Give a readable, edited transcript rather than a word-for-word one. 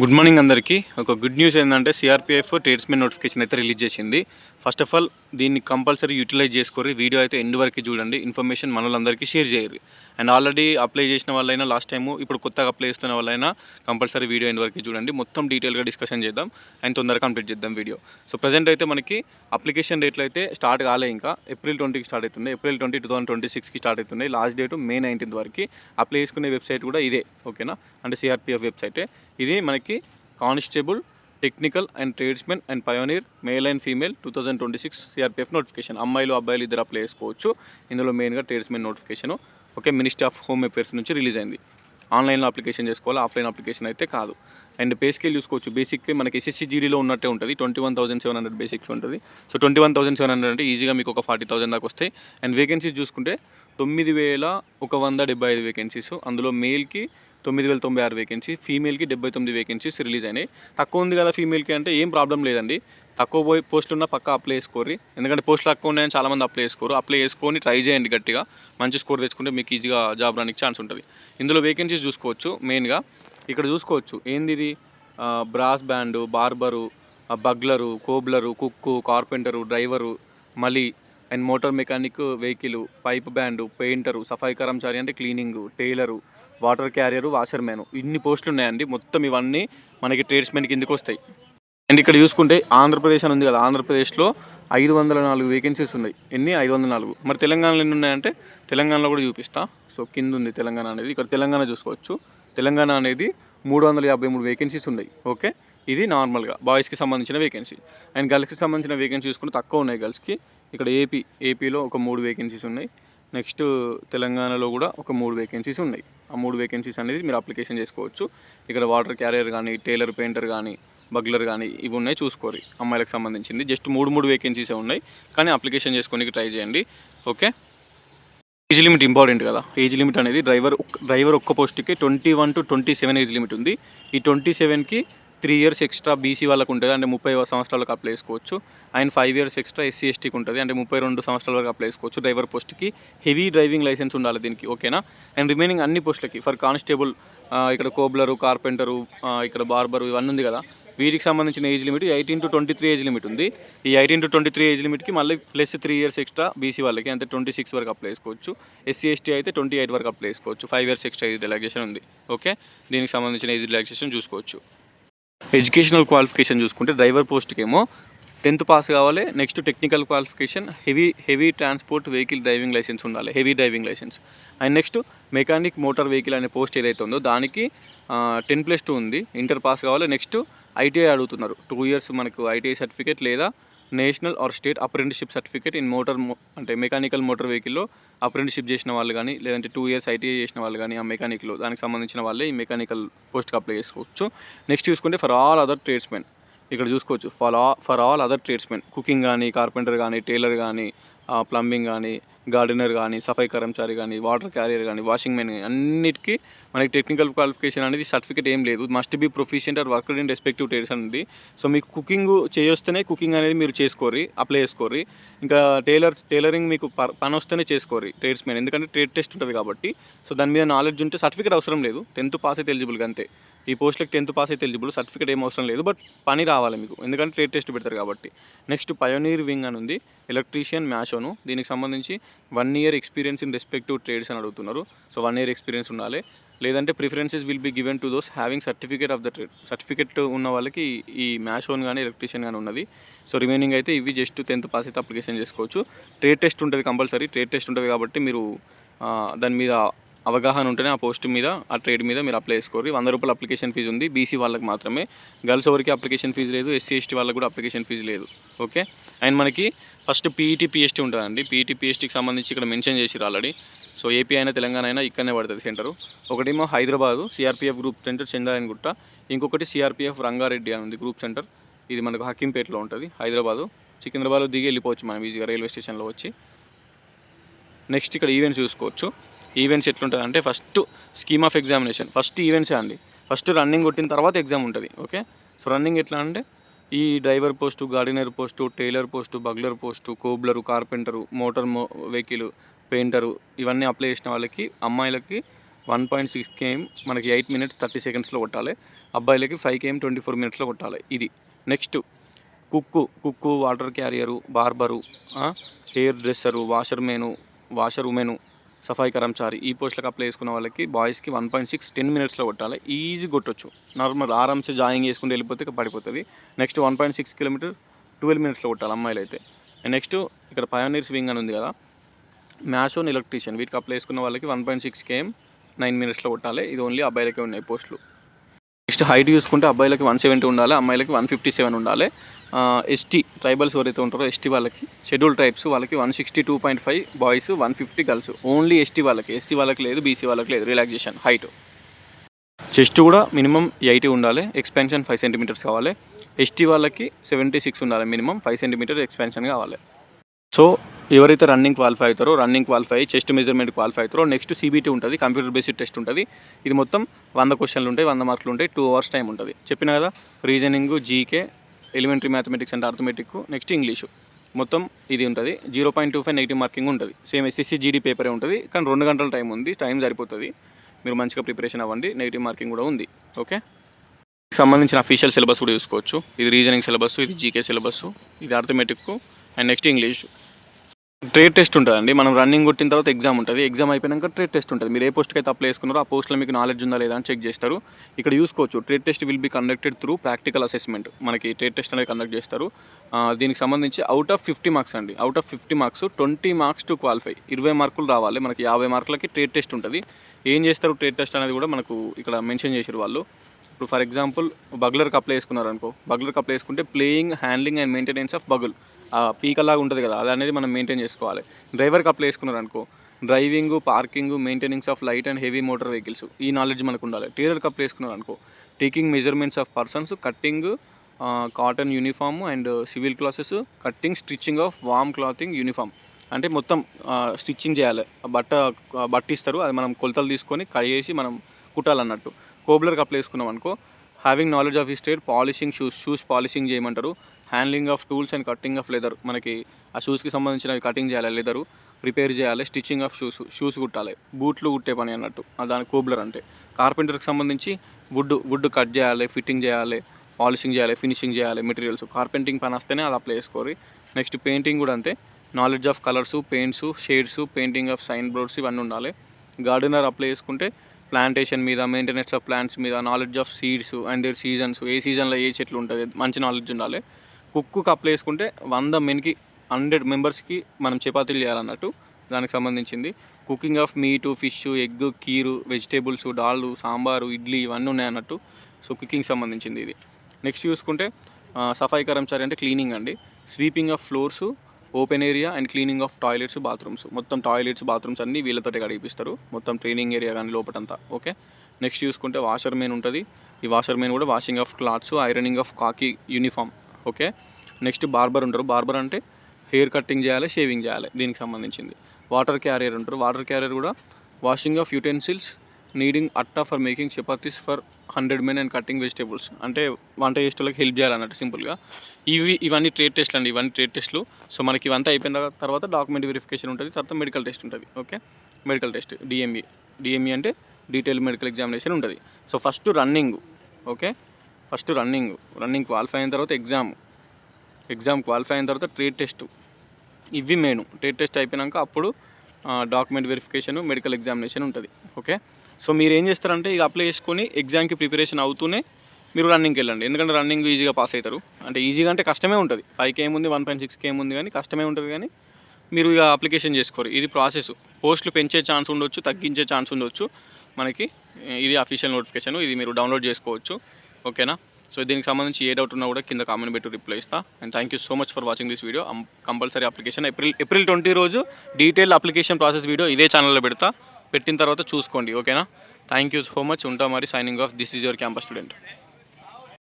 Good morning అందరికీ. ఒక good news ఏంటంటే సిఆర్పిఎఫ్ ట్రేడ్స్మెన్ నోటిఫికేషన్ అయితే రిలీజ్ చేసింది. ఫస్ట్ ఆఫ్ ఆల్ దీన్ని కంపల్సరీ యూటిలైజ్ చేసుకోరి. వీడియో అయితే ఎండ్ వరకు చూడండి. ఇన్ఫర్మేషన్ మన వాళ్ళందరికీ షేర్ చేయరు. అండ్ ఆల్రెడీ అప్లై చేసిన వాళ్ళైనా లాస్ట్ టైము, ఇప్పుడు కొత్తగా అప్లై చేస్తున్న వాళ్ళైనా కంపల్సరీ వీడియో ఎండ్ వరకు చూడండి. మొత్తం డీటెయిల్గా డిస్కషన్ చేద్దాం అండ్ తొందరగా కంప్లీట్ చేద్దాం వీడియో. సో ప్రజెంట్ అయితే మనకి అప్లికేషన్ డేట్లు అయితే స్టార్ట్ కాలే, ఇంకా ఏప్రిల్ 20కి స్టార్ట్ అవుతుంది. ఏప్రిల్ 20, 2026కి స్టార్ట్ అవుతున్నాయి. లాస్ట్ డేట్ మే 19th వరకు. అప్లై చేసుకునే వెబ్సైట్ కూడా ఇదే, ఓకేనా? అంటే సిఆర్పిఎఫ్ వెబ్సైటే ఇది. మనకి constable, technical and tradesmen and pioneer male and female 2026 CRPF notification. అమ్మాయిలు అబ్బాయిలు ఇద్దరు అప్లై చేసుకోవచ్చు. ఇందులో మెయిన్గా tradesmen notification okay, ministry of home affairs నుంచి రిలీజ్ అయింది. ఆన్లైన్లో అప్లికేషన్ చేసుకోవాలి, ఆఫ్లైన్ అప్లికేషన్ అయితే కాదు. అండ్ పే స్కేల్ చూసుకోవచ్చు. బేసిక్ పే మనకి ఎస్ఎస్సి జీడీలో ఉన్నట్టే ఉంటుంది. 21,700 బేసిక్స్ ఉంటుంది. సో 21,700 అంటే ఈజీగా మీకు ఒక 40,000 దాకా వస్తాయి. అండ్ వేకెన్సీస్ చూసుకుంటే 9,175 వేకెన్సీస్. అందులో మేల్కి 9,096 వేకెన్సీ, ఫీమేల్కి 79 వేకెన్సీస్ రిలీజ్ అయినాయి. తక్కువ ఉంది కదా ఫీమేల్కి అంటే ఏం ప్రాబ్లం లేదండి. తక్కువ పోస్టులు ఉన్న పక్కా అప్లై చేసుకోరు. ఎందుకంటే పోస్టులు తక్కువ ఉన్నాయని చాలామంది అప్లై చేసుకోరు. అప్లై చేసుకొని ట్రై చేయండి గట్టిగా. మంచి స్కోర్ తెచ్చుకుంటే మీకు ఈజీగా జాబ్ రానికి ఛాన్స్ ఉంటుంది. ఇందులో వేకెన్సీస్ చూసుకోవచ్చు. మెయిన్గా ఇక్కడ చూసుకోవచ్చు ఏంది ఇది, brass band, barber, bugler, cobbler, cook, carpenter, driver, మళ్ళీ and motor mechanic, vehicle, pipe band, painter, సఫాయి కర్మచారి అంటే cleaning, tailor, water carrier, washerman, ఇన్ని పోస్టులు ఉన్నాయండి. మొత్తం ఇవన్నీ మనకి ట్రేడ్స్మెన్ కిందకి వస్తాయి. అండ్ ఇక్కడ చూసుకుంటే ఆంధ్రప్రదేశ్ అని ఉంది కదా, ఆంధ్రప్రదేశ్లో 504 వేకెన్సీస్ ఉన్నాయి. ఎన్ని? 504. మరి తెలంగాణలో ఎన్ని ఉన్నాయంటే తెలంగాణలో కూడా చూపిస్తా. సో కింద ఉంది తెలంగాణ అనేది. ఇక్కడ తెలంగాణ చూసుకోవచ్చు. తెలంగాణ అనేది 353 వేకెన్సీస్ ఉన్నాయి. ఓకే, ఇది నార్మల్గా బాయ్స్కి సంబంధించిన వేకెన్సీ. అండ్ గర్ల్స్కి సంబంధించిన వేకెన్సీ చూసుకుంటే తక్కువ ఉన్నాయి గర్ల్స్కి. ఇక్కడ ఏపీలో ఒక 3 వేకెన్సీస్ ఉన్నాయి. నెక్స్ట్ తెలంగాణలో కూడా ఒక 3 వేకెన్సీస్ ఉన్నాయి. ఆ 3 వేకెన్సీస్ అనేది మీరు అప్లికేషన్ చేసుకోవచ్చు. ఇక్కడ వాటర్ క్యారియర్ కానీ, టైలర్, పెయింటర్ కానీ, బగ్లర్ కానీ ఇవి ఉన్నాయి, చూసుకోరు. అమ్మాయిలకు సంబంధించింది జస్ట్ 3 వేకెన్సీసే ఉన్నాయి. కానీ అప్లికేషన్ చేసుకోనికి ట్రై చేయండి. ఓకే, ఏజ్ లిమిట్ ఇంపార్టెంట్ కదా. ఏజ్ లిమిట్ అనేది డ్రైవర్ ఒక్క పోస్ట్కి 21 to 27 ఏజ్ లిమిట్ ఉంది. ఈ 27కి 3 years ఎక్స్ట్రా బీసీ వాళ్ళకు ఉంటుంది, అంటే 30 సంవత్సరాలకు అప్లై చేసుకోవచ్చు. అండ్ 5 years ఎక్స్ట్రా ఎస్సీ ఎస్టీకి ఉంటుంది, అంటే 32 సంవత్సరాల వరకు అప్లై చేసుకోవచ్చు. డ్రైవర్ పోస్ట్కి హెవీ డ్రైవింగ్ లైసెన్స్ ఉండాలి దీనికి, ఓకేనా? అండ్ రిమైనింగ్ అన్ని పోస్టులకి ఫర్ కానిస్టేబుల్, ఇక్కడ కోబ్లరు, కార్పెంటరు, ఇక్కడ బార్బరు ఇవన్నీ ఉంది కదా, వీటికి సంబంధించిన age limit 18 to 23 age limit ఉంది. ఈ 18 to 23 ఏజ్ లిమిట్కి మళ్ళీ ప్లస్ 3 years ఎక్స్ట్రా బీసీ వాళ్ళకి, అంటే 26 వరకు అప్లై చేసుకోవచ్చు. ఎస్సీ ఎస్టీ అయితే 28 వరకు అప్లై చేసుకోవచ్చు. 5 years ఎక్స్ట్రా ఏజ్ రిలాక్సేషన్ ఉంది. ఓకే, దీనికి సంబంధించిన ఏజ్ రిలాక్సేషన్ చూసుకోవచ్చు. ఎడ్యుకేషనల్ క్వాలిఫికేషన్ చూసుకుంటే డ్రైవర్ పోస్ట్కి ఏమో 10th పాస్ కావాలి. Next technical qualification heavy transport vehicle driving licence ఉండాలి, heavy driving licence. And next mechanic motor vehicle అనే పోస్ట్ ఏదైతే ఉందో దానికి 10+2 ఉంది, ఇంటర్ పాస్ కావాలి. నెక్స్ట్ ఐటీఐ అడుగుతున్నారు. 2 years మనకు ఐటీఐ సర్టిఫికేట్ లేదా national or state apprenticeship certificate in అంటే మెకానికల్ మోటార్ వెహికల్లో అప్రెంటిస్షిప్ చేసిన వాళ్ళు కానీ, లేదంటే 2 years ఐటీఐ చేసిన వాళ్ళు కానీ, ఆ మెకానిక్లో దానికి సంబంధించిన వాళ్ళే ఈ మెకానికల్ పోస్ట్కి అప్లై చేసుకోవచ్చు. నెక్స్ట్ చూసుకుంటే ఫర్ ఆల్ అదర్ ట్రేడ్స్మెన్ ఇక్కడ చూసుకోవచ్చు. For all other tradesmen, cooking కానీ, కార్పెంటర్ కానీ, టైలర్ కానీ, ప్లంబింగ్ కానీ, గార్డెనర్ కానీ, సఫాయి కర్మచారి కానీ, వాటర్ క్యారియర్ కానీ, వాషింగ్ మెన్ కానీ, అన్నిటికీ మనకి టెక్నికల్ క్వాలిఫికేషన్ అనేది సర్టిఫికేట్ ఏం లేదు. Must be proficient or worked in respective trades అనేది. సో మీకు కుకింగ్ చేయొస్తేనే కుకింగ్ అనేది మీరు చేసుకోరి, అప్లై చేసుకోరి. ఇంకా టైలరింగ్ మీకు పని వస్తేనే చేసుకోరి ట్రేడ్స్మెన్, ఎందుకంటే ట్రేడ్ టెస్ట్ ఉంటుంది కాబట్టి. సో దాని మీద నాలెడ్జ్ ఉంటే సర్టిఫికేట్ అవసరం లేదు. 10th పాస్ అయితే ఎలిజిబుల్గా అంతే. ఈ పోస్ట్లకు 10th పాస్ అయితే ఎలిజిబుల్, సర్టిఫికేట్ ఏం అవసరం లేదు. బట్ పని రావాలి మీకు, ఎందుకంటే ట్రేడ్ టెస్ట్ పెడతారు కాబట్టి. నెక్స్ట్ పయోనీర్ వింగ్ అని ఉంది, ఎలక్ట్రీషియన్, మ్యాషోను. దీనికి సంబంధించి 1 year experience in respective trades అని అడుగుతున్నారు. సో 1 year ఎక్స్పీరియన్స్ ఉండాలి. లేదంటే preferences will be given to those having certificate of the trade. Certificate ఉన్న వాళ్ళకి ఈ మ్యాషోన్ కానీ ఎలక్ట్రీషియన్ కానీ ఉన్నది. సో రిమైనింగ్ అయితే ఇవి జస్ట్ 10th పాస్ అయితే అప్లికేషన్ చేసుకోవచ్చు. ట్రేడ్ టెస్ట్ ఉంటుంది కంపల్సరీ. ట్రేడ్ టెస్ట్ ఉంటుంది కాబట్టి మీరు దాని మీద అవగాహన ఉంటేనే ఆ పోస్ట్ మీద, ఆ ట్రేడ్ మీద మీరు అప్లై చేసుకోరు. 100 రూపాయలు అప్లికేషన్ ఫీజు ఉంది, బీసీ వాళ్ళకి మాత్రమే. గర్ల్స్ ఎవరికి అప్లికేషన్ ఫీజు లేదు, ఎస్సీ ఎస్టీ వాళ్ళకి కూడా అప్లికేషన్ ఫీజు లేదు. ఓకే, అండ్ మనకి ఫస్ట్ పీఈటీ పిఎస్టీ ఉంటుందండి. పీఈటీ పిఎస్టీకి సంబంధించి ఇక్కడ మెన్షన్ చేసిరు ఆల్రెడీ. సో ఏపీ అయినా తెలంగాణ అయినా ఇక్కడనే పడుతుంది సెంటరు. ఒకటేమో Hyderabad CRPF group centre Chandrayangutta, ఇంకొకటి సిఆర్పిఎఫ్ రంగారెడ్డి అని ఉంది గ్రూప్ సెంటర్. ఇది మనకు హకీంపేటలో ఉంటుంది. హైదరాబాదు, సికింద్రాబాద్లో దిగి వెళ్ళిపోవచ్చు మనం ఈజీగా రైల్వే స్టేషన్లో వచ్చి. నెక్స్ట్ ఇక్కడ ఈవెంట్స్ చూసుకోవచ్చు. ఈవెంట్స్ ఎట్లుంటుంది అంటే first scheme of examination, first ఈవెంట్సే అండి. ఫస్ట్ రన్నింగ్ కొట్టిన తర్వాత ఎగ్జామ్ ఉంటుంది. ఓకే, సో రన్నింగ్ ఎట్లా అంటే ఈ driver post, gardener post, tailor post, bugler post, cobbler, carpenter, motor vehicle, painter ఇవన్నీ అప్లై చేసిన వాళ్ళకి, అమ్మాయిలకి 1.6 km మనకి 8 minutes 30 secondsలో కొట్టాలి. అబ్బాయిలకి 5 km 24 minutesలో కొట్టాలి. ఇది next cook, water carrier, barber, hair dresser, washer woman, సఫాయి కరంచారి ఈ పోస్టులకు అప్లై చేసుకున్న వాళ్ళకి బాయ్స్కి 1.6 10 minutesలో కొట్టాలి. ఈజీ కొట్టొచ్చు. నార్మల్ ఆరామ్సే జాయింగ్ చేసుకుంటూ వెళ్ళిపోతే పడిపోతుంది. నెక్స్ట్ 1.6 km 12 minutesలో కొట్టాలి అమ్మాయిలు అయితే. నెక్స్ట్ ఇక్కడ పయోనీర్స్ వింగ్ అని ఉంది కదా, మ్యాథ్స్ అండ్ ఎలక్ట్రీషియన్ వీటికి అప్లై చేసుకున్న వాళ్ళకి 1.6 km 9 minutesలో కొట్టాలి. ఇది ఓన్లీ అబ్బాయిలకే ఉన్నాయి పోస్టులు. నెక్స్ట్ హైట్ చూసుకుంటే అబ్బాయిలకి 170 ఉండాలి, అమ్మాయిలకి 157 ఉండాలి. ఎస్టీ ట్రైబల్స్ ఎవరైతే ఉంటారో ఎస్టీ వాళ్ళకి, షెడ్యూల్ ట్రైబ్స్ వాళ్ళకి 162.5 బాయ్స్, 150 గర్ల్స్. ఓన్లీ ఎస్టీ వాళ్ళకి, ఎస్సీ వాళ్ళకి లేదు, బీసీ వాళ్ళకి లేదు రిలాక్సేషన్. హైట్ చెస్ట్ కూడా మినిమం 80 ఉండాలి, ఎక్స్పెన్షన్ 5 centimeters కావాలి. ఎస్టీ వాళ్ళకి 76 ఉండాలి, మినిమం 5 centimeters ఎక్స్పెన్షన్ కావాలి. సో ఎవరైతే రన్నింగ్ క్వాలిఫై అవుతారో, running qualify chest measurement qualify అవుతారో నెక్స్ట్ సిబిటీ ఉంటుంది, కంప్యూటర్ బేస్డ్ టెస్ట్ ఉంటుంది. ఇది మొత్తం 100 questions ఉంటాయి, 100 మార్కులు ఉంటాయి, 2 hours టైం ఉంటుంది. చెప్పిన కదా, reasoning, GK, elementary mathematics and arithmetic, next English మొత్తం ఇది ఉంటుంది. 0.25 నెగిటివ్ మార్కింగ్ ఉంటుంది. సేమ్ ఎస్ఎస్సి జీడీ పేపరే ఉంటుంది, కానీ 2 గంటల టైం ఉంది, టైం సరిపోతుంది. మీరు మంచిగా ప్రిపరేషన్ అవ్వండి. నెగిటివ్ మార్కింగ్ కూడా ఉంది. ఓకే, సంబంధించిన అఫీషియల్ సిలబస్ కూడా చూసుకోవచ్చు. ఇది రీజనింగ్ సిలబస్, ఇది జీకే సిలబస్, ఇది arithmetic and next English. Trade test ఉంటుందండి. మనం రన్నింగ్ కొట్టిన తర్వాత ఎగ్జామ్ ఉంటుంది, ఎగ్జామ్ అయిపోయాక ట్రేడ్ టెస్ట్ ఉంటుంది. మీరు ఏ పోస్ట్కి అయితే అప్లై చేసుకున్నారో ఆ పోస్ట్లో మీకు నాలెడ్జ్ ఉందా లేదా అని చెక్ చేస్తారు. ఇక్కడ చూసుకోవచ్చు, trade test will be conducted through practical assessment. మనకి ట్రేడ్ టెస్ట్ అనేది కండక్ట్ చేస్తారు. దీనికి సంబంధించి అవుట్ ఆఫ్ 50 marks అండి. Out of 50 marks 20 marks to qualify, 20 మార్కులు రావాలి. మనకి 50 మార్కులకి ట్రేడ్ టెస్ట్ ఉంటుంది. ఏం చేస్తారు ట్రేడ్ టెస్ట్ అనేది కూడా మనకు ఇక్కడ మెన్షన్ చేసారు వాళ్ళు. ఇప్పుడు ఫర్ ఎగ్జాంపుల్ బగ్లర్కి అప్లై చేసుకున్నారు అనుకో, బగ్లర్కి అప్లై చేసుకుంటే playing, handling and maintenance of bugle, పీకలాగా ఉంటుంది కదా, అది అనేది మనం మెయింటైన్ చేసుకోవాలి. డ్రైవర్కి అప్లై చేసుకున్నారు అనుకో, driving, parking, maintenance of light and heavy motor vehicles ఈ నాలెడ్జ్ మనకు ఉండాలి. టైలర్కి అప్లై చేసుకున్నారు అనుకో, taking measurements of persons, cutting cotton uniform and civil classes, cutting, stitching of warm clothing uniform, అంటే మొత్తం స్టిచ్చింగ్ చేయాలి. బట్ట ఇస్తారు, అది మనం కొలతలు తీసుకొని కడిగేసి మనం కుట్టాలన్నట్టు. కోబ్లర్కి అప్లై చేసుకున్నాం అనుకో, having knowledge of his trade, polishing shoes polishing చేయమంటారు. Handling of tools and cutting of leather, మనకి ఆ షూస్కి సంబంధించినవి కటింగ్ చేయాలి, లెదరు ప్రిపేర్ చేయాలి. స్టిచ్చింగ్ ఆఫ్ షూస్ కుట్టాలి, బూట్లు కుట్టే పని అన్నట్టు దాని కోబ్లర్ అంటే. కార్పెంటర్కి సంబంధించి వుడ్ కట్ చేయాలి, ఫిట్టింగ్ చేయాలి, పాలిషింగ్ చేయాలి, ఫినిషింగ్ చేయాలి మెటీరియల్స్. కార్పెంటింగ్ పని వస్తేనే అది అప్లై చేసుకోవాలి. నెక్స్ట్ పెయింటింగ్ కూడా అంతే, knowledge of colours, paints, shades, painting of sign boards ఇవన్నీ ఉండాలి. గార్డెనర్ అప్లై చేసుకుంటే ప్లాంటేషన్ మీద, మెయింటెనెన్స్ ఆఫ్ ప్లాంట్స్ మీద, knowledge of seeds and their seasons, ఏ సీజన్లో ఏ చెట్లు ఉంటుంది మంచి నాలెడ్జ్ ఉండాలి. కుక్కు అప్లై చేసుకుంటే 100 menకి 100 members మనం చపాతీలు చేయాలన్నట్టు, దానికి సంబంధించింది. Cooking of meat, fish, egg, kheer, vegetables, దాళ్ళు, సాంబారు, ఇడ్లీ ఇవన్నీ ఉన్నాయన్నట్టు. సో కుకింగ్ సంబంధించింది ఇది. నెక్స్ట్ చూసుకుంటే సఫాయి కరంచారి అంటే క్లీనింగ్ అండి. Sweeping of floors, open area and cleaning of toilets, bathrooms. మొత్తం టాయిలెట్స్, బాత్రూమ్స్ అన్నీ వీళ్ళతోటే గడిపిస్తారు, మొత్తం ట్రైనింగ్ ఏరియా కానీ లోపటంతా. ఓకే, నెక్స్ట్ చూసుకుంటే వాషర్ మెన్ ఉంటుంది. ఈ వాషర్ మెన్ కూడా washing of clothes, ironing of కాకి యూనిఫామ్. ఓకే, నెక్స్ట్ బార్బర్ ఉంటారు. బార్బర్ అంటే హెయిర్ కట్టింగ్ చేయాలి, షేవింగ్ చేయాలి, దీనికి సంబంధించింది. వాటర్ క్యారియర్ ఉంటారు. వాటర్ క్యారియర్ కూడా వాషింగ్ ఆఫ్ యుటెన్సిల్స్, నీడింగ్ అట్టా for making chapatis for 100 men and cutting vegetables, అంటే వంట చేసేటోళ్ళకి హెల్ప్ చేయాలన్నట్టు సింపుల్గా. ఇవన్నీ ట్రేడ్ టెస్ట్లు అండి, ఇవన్నీ ట్రేడ్ టెస్ట్లు. సో మనకి ఇవంతా అయిపోయిన తర్వాత డాక్యుమెంట్ వెరిఫికేషన్ ఉంటుంది, తర్వాత మెడికల్ టెస్ట్ ఉంటుంది. ఓకే, మెడికల్ టెస్ట్ డిఎంఈ అంటే డీటెయిల్ మెడికల్ ఎగ్జామినేషన్ ఉంటుంది. So first running. Okay, first running qualify అయిన తర్వాత ఎగ్జామ్ క్వాలిఫై అయిన తర్వాత ట్రేడ్ టెస్ట్. ఇవి మెయిన్. ట్రేడ్ టెస్ట్ అయిపోయాక అప్పుడు డాక్యుమెంట్ వెరిఫికేషన్, మెడికల్ ఎగ్జామినేషన్ ఉంటుంది. ఓకే, సో మీరు ఏం చేస్తారంటే ఇక అప్లై చేసుకొని ఎగ్జామ్కి ప్రిపరేషన్ అవుతూనే మీరు రన్నింగ్కి వెళ్ళండి. ఎందుకంటే రన్నింగ్ ఈజీగా పాస్ అవుతారు. అంటే ఈజీగా అంటే కష్టమే ఉంటుంది, 5 km ఉంది, 1.6 km ఉంది, కానీ కష్టమే ఉంటుంది. కానీ మీరు ఇక అప్లికేషన్ చేసుకోరు. ఇది ప్రాసెస్. పోస్టులు పెంచే ఛాన్స్ ఉండొచ్చు, తగ్గించే ఛాన్స్ ఉండొచ్చు మనకి. ఇది అఫీషియల్ నోటిఫికేషన్, ఇది మీరు డౌన్లోడ్ చేసుకోవచ్చు. ఓకేనా, సో దీనికి సంబంధించి ఏ డౌట్ ఉన్నా కూడా కింద కామెంట్ పెట్టి రిప్లై ఇస్తా. And thank you so much for watching this video. Compulsory application April 20 రోజు డీటెయిల్ అప్లికేషన్ ప్రాసెస్ వీడియో ఇదే ఛానల్లో పెట్టిన తర్వాత చూసుకోండి. ఓకేనా, థ్యాంక్ యూ సో మచ్. ఉంటా మరి, signing off. This is your campus student.